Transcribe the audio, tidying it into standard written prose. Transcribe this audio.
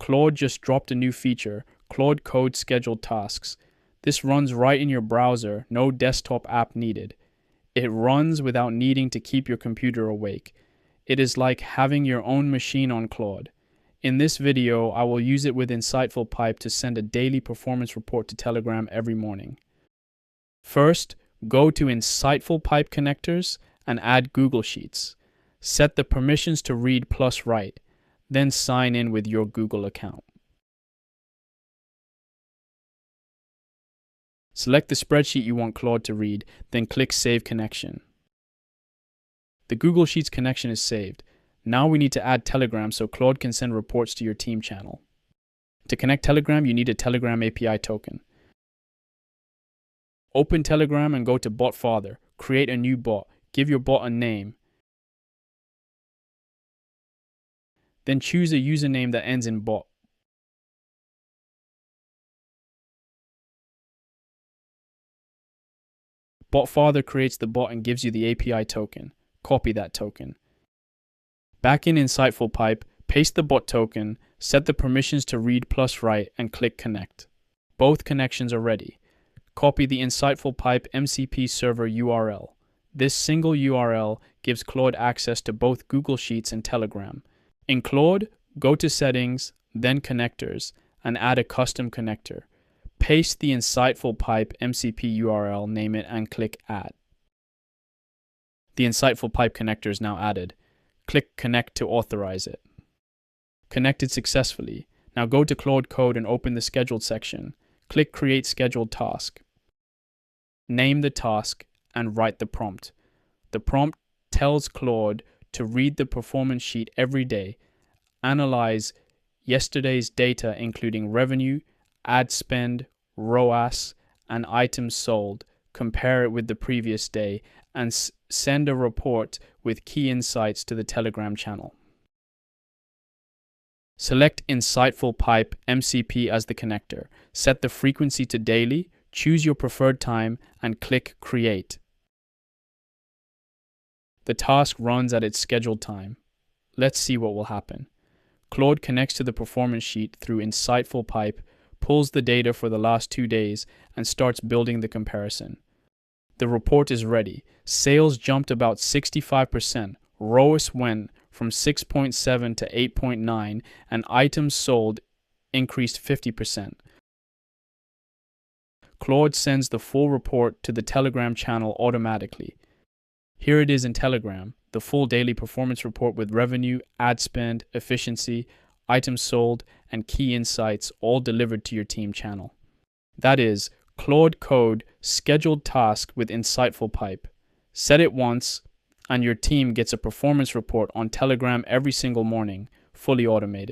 Claude just dropped a new feature, Claude Code Scheduled Tasks. This runs right in your browser, no desktop app needed. It runs without needing to keep your computer awake. It is like having your own machine on Claude. In this video, I will use it with InsightfulPipe to send a daily performance report to Telegram every morning. First, go to InsightfulPipe connectors and add Google Sheets. Set the permissions to read plus write, then sign in with your Google account. Select the spreadsheet you want Claude to read, then click Save Connection. The Google Sheets connection is saved. Now we need to add Telegram so Claude can send reports to your team channel. To connect Telegram, you need a Telegram API token. Open Telegram and go to Bot Father. Create a new bot. Give your bot a name. Then choose a username that ends in bot. Bot Father creates the bot and gives you the API token. Copy that token. Back in InsightfulPipe, paste the bot token, set the permissions to read plus write, and click Connect. Both connections are ready. Copy the InsightfulPipe MCP server URL. This single URL gives Claude access to both Google Sheets and Telegram. In Claude, go to Settings, then Connectors, and add a custom connector. Paste the InsightfulPipe MCP URL, name it, and click Add. The InsightfulPipe connector is now added. Click Connect to authorize it. Connected successfully. Now go to Claude Code and open the Scheduled section. Click Create Scheduled Task. Name the task and write the prompt. The prompt tells Claude to read the performance sheet every day, analyze yesterday's data including revenue, ad spend, ROAS, and items sold, compare it with the previous day, and send a report with key insights to the Telegram channel. Select InsightfulPipe MCP as the connector. Set the frequency to daily, choose your preferred time, and click Create. The task runs at its scheduled time. Let's see what will happen. Claude connects to the performance sheet through InsightfulPipe, pulls the data for the last 2 days, and starts building the comparison. The report is ready. Sales jumped about 65%. ROAS went from 6.7 to 8.9, and items sold increased 50%. Claude sends the full report to the Telegram channel automatically. Here it is in Telegram, the full daily performance report with revenue, ad spend, efficiency, items sold, and key insights all delivered to your team channel. That is Claude Code Scheduled Task with InsightfulPipe. Set it once, and your team gets a performance report on Telegram every single morning, fully automated.